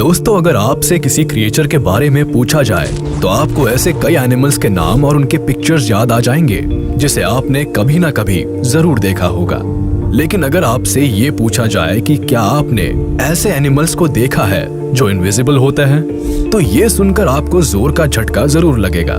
दोस्तों, अगर आपसे किसी क्रिएचर के बारे में पूछा जाए तो आपको ऐसे कई एनिमल्स के नाम और उनके पिक्चर्स याद आ जाएंगे जिसे आपने कभी ना कभी जरूर देखा होगा। लेकिन अगर आपसे ये पूछा जाए कि क्या आपने ऐसे एनिमल्स को देखा है जो इनविजिबल होते हैं, तो ये सुनकर आपको जोर का झटका जरूर लगेगा।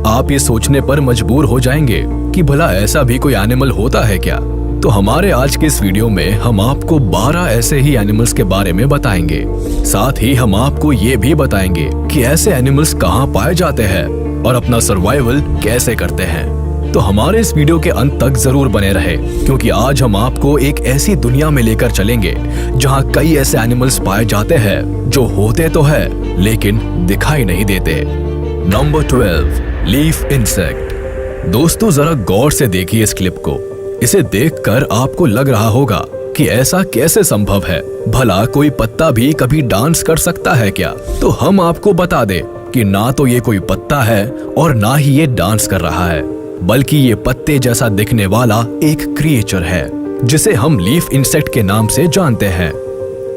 आप ये सोचने पर मजबूर हो जाएंगे कि भला ऐसा भी कोई एनिमल होता है क्या। तो हमारे आज के इस वीडियो में हम आपको 12 ऐसे ही एनिमल्स के बारे में बताएंगे। साथ ही हम आपको ये भी बताएंगे कि ऐसे एनिमल्स कहाँ पाए जाते हैं और अपना सर्वाइवल कैसे करते हैं। तो हमारे इस वीडियो के अंत तक जरूर बने रहे, क्योंकि आज हम आपको एक ऐसी दुनिया में लेकर चलेंगे जहाँ कई ऐसे एनिमल्स पाए जाते हैं जो होते तो है लेकिन दिखाई नहीं देते। Number 12, leaf insect. दोस्तों, जरा गौर से देखिए इस क्लिप को। इसे देखकर आपको लग रहा होगा कि ऐसा कैसे संभव है, भला कोई पत्ता भी कभी डांस कर सकता है क्या। तो हम आपको बता दें कि ना तो ये कोई पत्ता है और ना ही ये डांस कर रहा है, बल्कि ये पत्ते जैसा दिखने वाला एक क्रिएचर है जिसे हम लीफ इंसेक्ट के नाम से जानते हैं।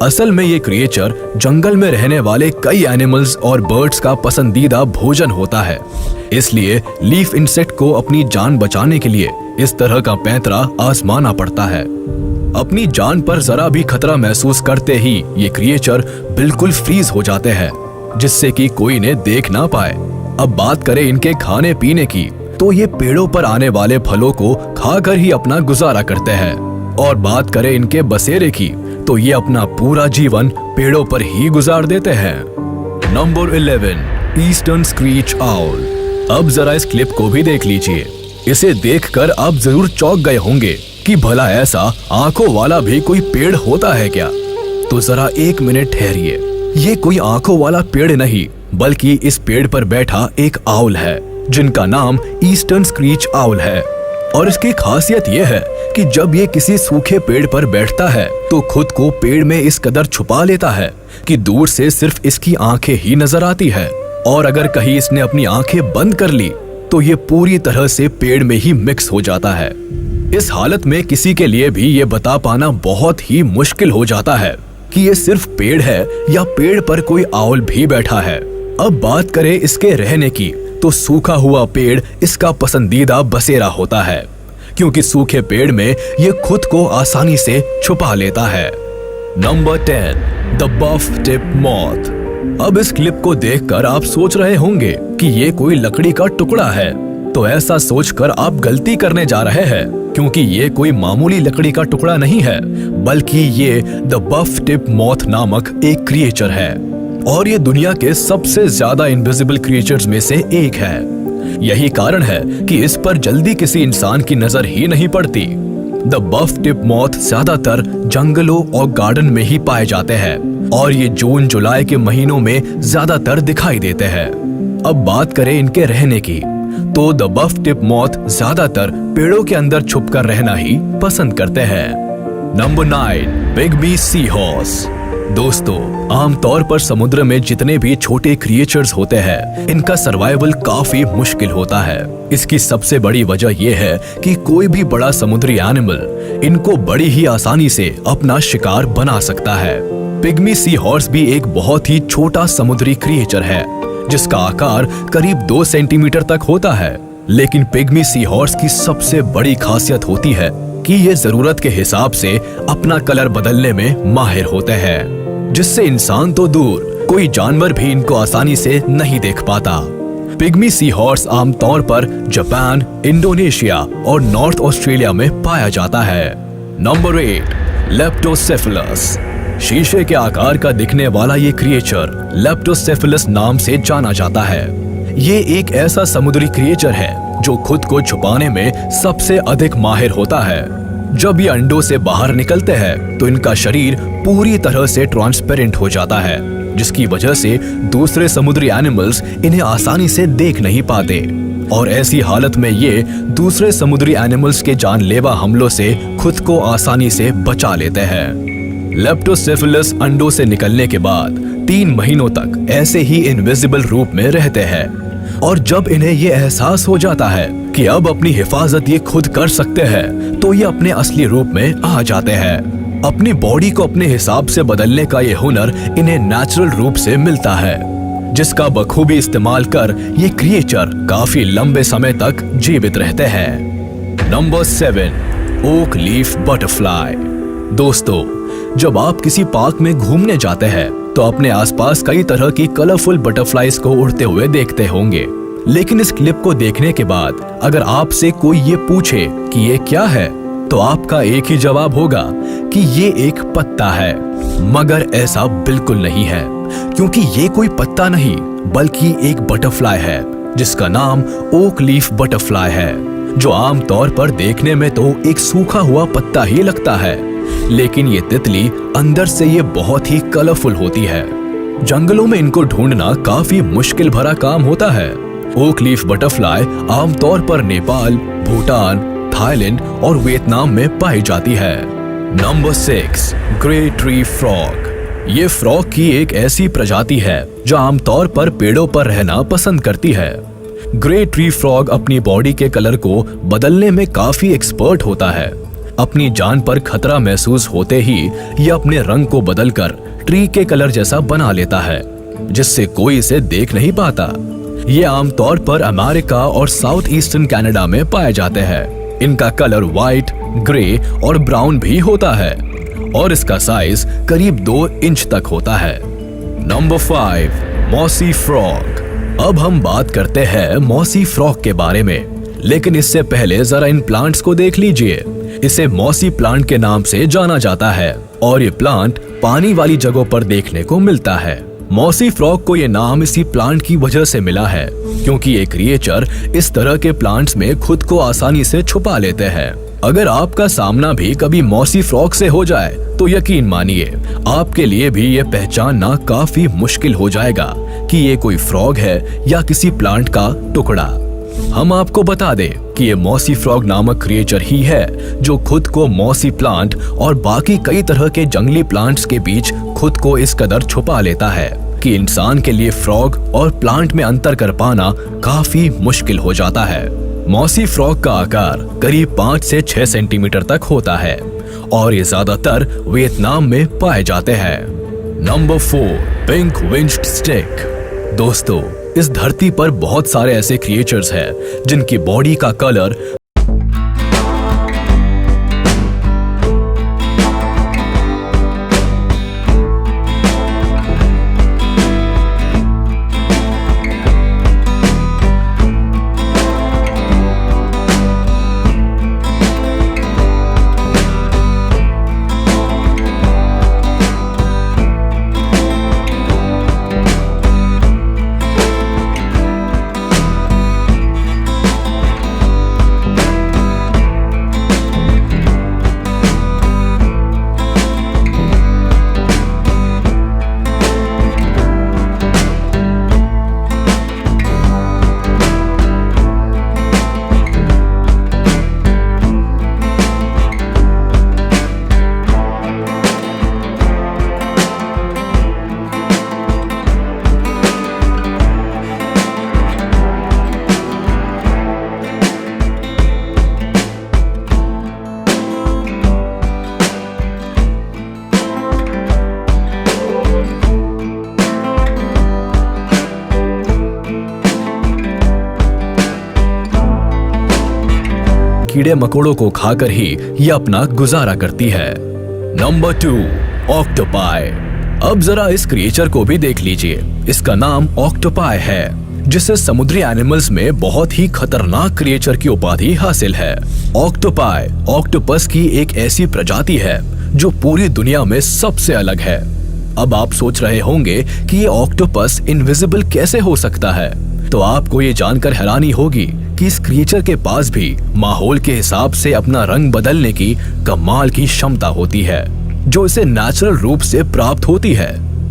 असल में ये क्रिएचर जंगल में रहने वाले कई एनिमल्स और बर्ड्स का पसंदीदा भोजन होता है। इसलिए लीफ इंसेक्ट को अपनी जान बचाने के लिए इस तरह का पैंतरा आजमाना पड़ता है। अपनी जान पर जरा भी खतरा महसूस करते ही ये क्रिएचर बिल्कुल फ्रीज हो जाते हैं, जिससे कि कोई इन्हें देख ना पाए। अब बात करें इनके खाने पीने की, तो ये पेड़ों पर आने वाले फलों को खाकर ही अपना गुजारा करते हैं। और बात करें इनके बसेरे की, तो ये अपना पूरा जीवन पेड़ों पर ही गुजार देते हैं। Number 11, eastern screech owl. अब जरा इस क्लिप को भी देख लीजिए। इसे देखकर आप जरूर चौंक गए होंगे कि भला ऐसा आंखों वाला भी कोई पेड़ होता है क्या। तो जरा एक मिनट ठहरिए। ये कोई आंखों वाला पेड़ नहीं, बल्कि इस पेड़ पर बैठा एक आउल है जिनका नाम ईस्टर्न स्क्रीच आउल है। और इसकी खासियत यह है कि जब ये किसी सूखे पेड़ पर बैठता है तो खुद को पेड़ में इस कदर छुपा लेता है कि दूर से सिर्फ इसकी आंखें ही नजर आती है। और अगर कहीं इसने अपनी आंखें बंद कर ली तो ये पूरी तरह से पेड़ में ही मिक्स हो जाता है। इस हालत में किसी के लिए भी ये बता पाना बहुत ही मुश्किल हो जाता है कि ये सिर्फ पेड़ है या पेड़ पर कोई आउल भी बैठा है। अब बात करें इसके रहने की, तो सूखा हुआ पेड़ इसका पसंदीदा बसेरा होता है, क्योंकि सूखे पेड़ में ये खुद को आसानी से छुपा लेता है। Number 10, the buff tip moth. अब इस क्लिप को देखकर आप सोच रहे होंगे कि ये कोई लकड़ी का टुकड़ा है। तो ऐसा सोचकर आप गलती करने जा रहे हैं, क्योंकि ये कोई मामूली लकड़ी का टुकड़ा नहीं है, बल्कि ये द बफ टिप मॉथ नामक एक क्रिएचर है। और ये दुनिया के सबसे ज्यादा इनविजिबल क्रिएचर्स में से एक है। यही कारण है कि इस पर जल्दी किसी इंसान की नजर ही नहीं पड़ती। द बफ टिप मॉथ ज्यादातर जंगलों और गार्डन में ही पाए जाते हैं और ये जून जुलाई के महीनों में ज्यादातर दिखाई देते हैं। अब बात करें इनके रहने की, तो द बफ टिप मॉथ ज्यादातर पेड़ों के अंदर छुपकर रहना ही पसंद करते हैं। Number 9, pygmy sea horse. दोस्तों, आमतौर पर समुद्र में जितने भी छोटे क्रिएचर्स होते हैं, इनका सर्वाइवल काफी मुश्किल होता है। इसकी सबसे बड़ी वजह यह है कि कोई भी बड़ा समुद्री एनिमल इनको बड़ी ही आसानी से अपना शिकार बना सकता है। पिग्मी सी हॉर्स भी एक बहुत ही छोटा समुद्री क्रिएचर है जिसका आकार करीब 2 सेंटीमीटर तक होता है। लेकिन पिग्मी सी हॉर्स की सबसे बड़ी खासियत होती है कि ये जरूरत के हिसाब से अपना कलर बदलने में माहिर होते हैं, जिससे इंसान तो दूर कोई जानवर भी इनको आसानी से नहीं देख पाता। पिग्मी सी हॉर्स आमतौर पर जापान, इंडोनेशिया और नॉर्थ ऑस्ट्रेलिया में पाया जाता है। नंबर 8, लेप्टोसेफेलस। शीशे के आकार का दिखने वाला ये क्रिएचर लेप्टोसेफेलस नाम से जाना जाता है। ये एक ऐसा समुद्री क्रिएचर है जो खुद को छुपाने में सबसे अधिक माहिर होता है। जब ये अंडों से बाहर निकलते हैं तो इनका शरीर पूरी तरह से ट्रांसपेरेंट हो जाता है, जिसकी वजह से दूसरे समुद्री एनिमल्स इन्हें आसानी से देख नहीं पाते। और ऐसी हालत में ये दूसरे समुद्री एनिमल्स के जानलेवा हमलों से खुद को आसानी से बचा लेते हैं। लेप्टोसेफेलस अंडों से निकलने के बाद 3 महीनों तक ऐसे ही इनविजिबल रूप में रहते हैं। और जब इन्हें ये एहसास हो जाता है कि अब अपनी हिफाजत ये खुद कर सकते हैं, तो ये अपने असली रूप में आ जाते हैं। अपनी बॉडी को अपने हिसाब से बदलने का ये हुनर इन्हें नेचुरल रूप से मिलता है, जिसका बखूबी इस्तेमाल कर ये क्रिएचर काफी लंबे समय तक जीवित रहते हैं। Number 7, oak leaf butterfly. दोस्तों, जब आप किसी पार्क में घूमने जाते हैं तो अपने आसपास कई तरह की कलरफुल बटरफ्लाईज को उड़ते हुए देखते होंगे। लेकिन इस क्लिप को देखने के बाद अगर आपसे कोई ये पूछे कि ये क्या है, तो आपका एक ही जवाब होगा कि ये एक पत्ता है। मगर ऐसा बिल्कुल नहीं है, क्योंकि ये कोई पत्ता नहीं बल्कि एक बटरफ्लाई है जिसका नाम ओक लीफ बटरफ्लाई है, जो आमतौर पर देखने में तो एक सूखा हुआ पत्ता ही लगता है, लेकिन ये तितली अंदर से ये बहुत ही कलरफुल होती है। जंगलों में इनको ढूंढना काफी मुश्किल भरा काम होता है। ओक लीफ बटरफ्लाई आमतौर पर नेपाल, भूटान, थाईलैंड और वियतनाम में पाई जाती है। Number 6, grey tree frog. ये फ्रॉग की एक ऐसी प्रजाति है जो आमतौर पर पेड़ों पर रहना पसंद करती है। ग्रे ट्री फ्रॉग अपनी बॉडी के कलर को बदलने में काफी एक्सपर्ट होता है। अपनी जान पर खतरा महसूस होते ही ये अपने रंग को बदलकर ट्री के कलर जैसा बना लेता है, जिससे कोई इसे देख नहीं पाता। ये आमतौर पर अमेरिका और साउथ ईस्टर्न कनाडा में पाए जाते हैं। इनका कलर व्हाइट, ग्रे और ब्राउन भी होता है और इसका साइज करीब 2 इंच तक होता है। Number 5, mossy frog. अब हम बात करते हैं मॉसी फ्रॉग के बारे में, लेकिन इससे पहले जरा इन प्लांट्स को देख लीजिए। इसे मॉसी प्लांट के नाम से जाना जाता है और ये प्लांट पानी वाली जगहों पर देखने को मिलता है। मॉसी फ्रॉग को ये नाम इसी प्लांट की वजह से मिला है, क्योंकि ये क्रिएचर इस तरह के प्लांट्स में खुद को आसानी से छुपा लेते हैं। अगर आपका सामना भी कभी मॉसी फ्रॉग से हो जाए तो यकीन मानिए आपके लिए भी ये पहचानना काफी मुश्किल हो जाएगा कि ये कोई फ्रॉग है या किसी प्लांट का टुकड़ा। हम आपको बता दें कि ये मॉसी फ्रॉग नामक क्रिएचर ही है जो खुद को मॉसी प्लांट और बाकी कई तरह के जंगली प्लांट्स के बीच खुद को इस कदर छुपा लेता है कि इंसान के लिए फ्रॉग और प्लांट में अंतर कर पाना काफी मुश्किल हो जाता है। मॉसी फ्रॉग का आकार करीब 5 से 6 सेंटीमीटर तक होता है और ये ज्यादातर वियतनाम में पाए जाते हैं। Number 4, pink winged snake. दोस्तों, इस धरती पर बहुत सारे ऐसे क्रिएचर्स हैं जिनकी बॉडी का कलर कीड़े मकोड़ों को खाकर ही ये अपना गुजारा करती है। Number 2, octopi. अब जरा इस क्रिएचर को भी देख लीजिए। इसका नाम ऑक्टोपाई है, जिसे समुद्री एनिमल्स में बहुत ही खतरनाक क्रिएचर की उपाधि हासिल है। ऑक्टोपाई ऑक्टोपस की एक ऐसी प्रजाति है जो पूरी दुनिया में सबसे अलग है। अब आप सोच रहे होंगे कि ये ऑक्टोपस इनविजिबल कैसे हो सकता है, तो आपको ये जानकर हैरानी होगी कि इस क्रिएचर के पास भी माहौल के हिसाब से अपना रंग बदलने की कमाल की क्षमता होती है, जो इसे नेचुरल रूप से प्राप्त होती है।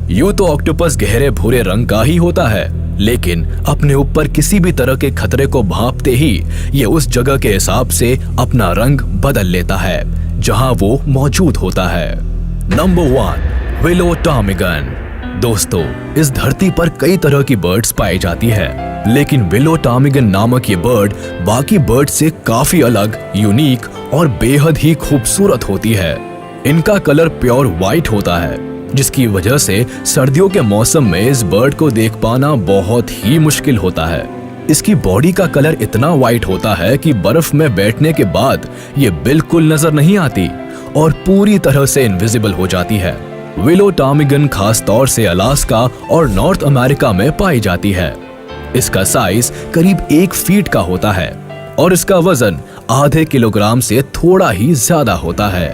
यूं तो ऑक्टोपस गहरे भूरे रंग का ही होता है, लेकिन अपने ऊपर किसी भी तरह के खतरे को भांपते ही ये उस जगह के हिसाब से अपना रंग बदल लेता है जहां वो मौजूद होता है। Number 1, willow ptarmigan. दोस्तों, इस धरती पर कई तरह की बर्ड्स पाई जाती है, लेकिन विलो टॉमिगन नामक ये बर्ड बाकी बर्ड से काफी अलग, यूनिक और बेहद ही खूबसूरत होती है। इनका कलर प्योर व्हाइट होता है, जिसकी वजह से सर्दियों के मौसम में इस बर्ड को देख पाना बहुत ही मुश्किल होता है। इसकी बॉडी का कलर इतना व्हाइट होता है कि बर्फ में बैठने के बाद ये बिल्कुल नजर नहीं आती और पूरी तरह से इनविजिबल हो जाती है। विलो टॉमिगन खास तौर से अलास्का और नॉर्थ अमेरिका में पाई जाती है। इसका साइज करीब 1 फीट का होता है और इसका वजन आधे किलोग्राम से थोड़ा ही ज्यादा होता है।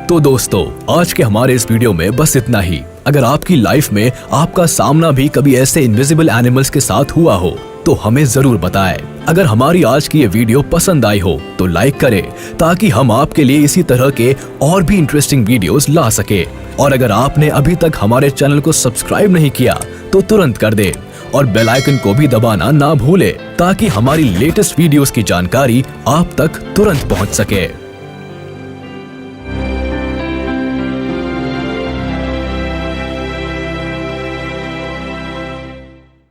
तो दोस्तों, आज के हमारे इस वीडियो में बस इतना ही। अगर आपकी लाइफ में आपका सामना भी कभी ऐसे इनविजिबल एनिमल्स के साथ हुआ हो तो हमें जरूर बताएं। अगर हमारी आज की ये वीडियो पसंद आई हो तो लाइक करें, ताकि हम आपके लिए इसी तरह के और भी इंटरेस्टिंग वीडियोस ला सके। और अगर आपने अभी तक हमारे चैनल को सब्सक्राइब नहीं किया तो तुरंत कर दे और बेल आइकन को भी दबाना ना भूले, ताकि हमारी लेटेस्ट वीडियोस की जानकारी आप तक तुरंत पहुंच सके।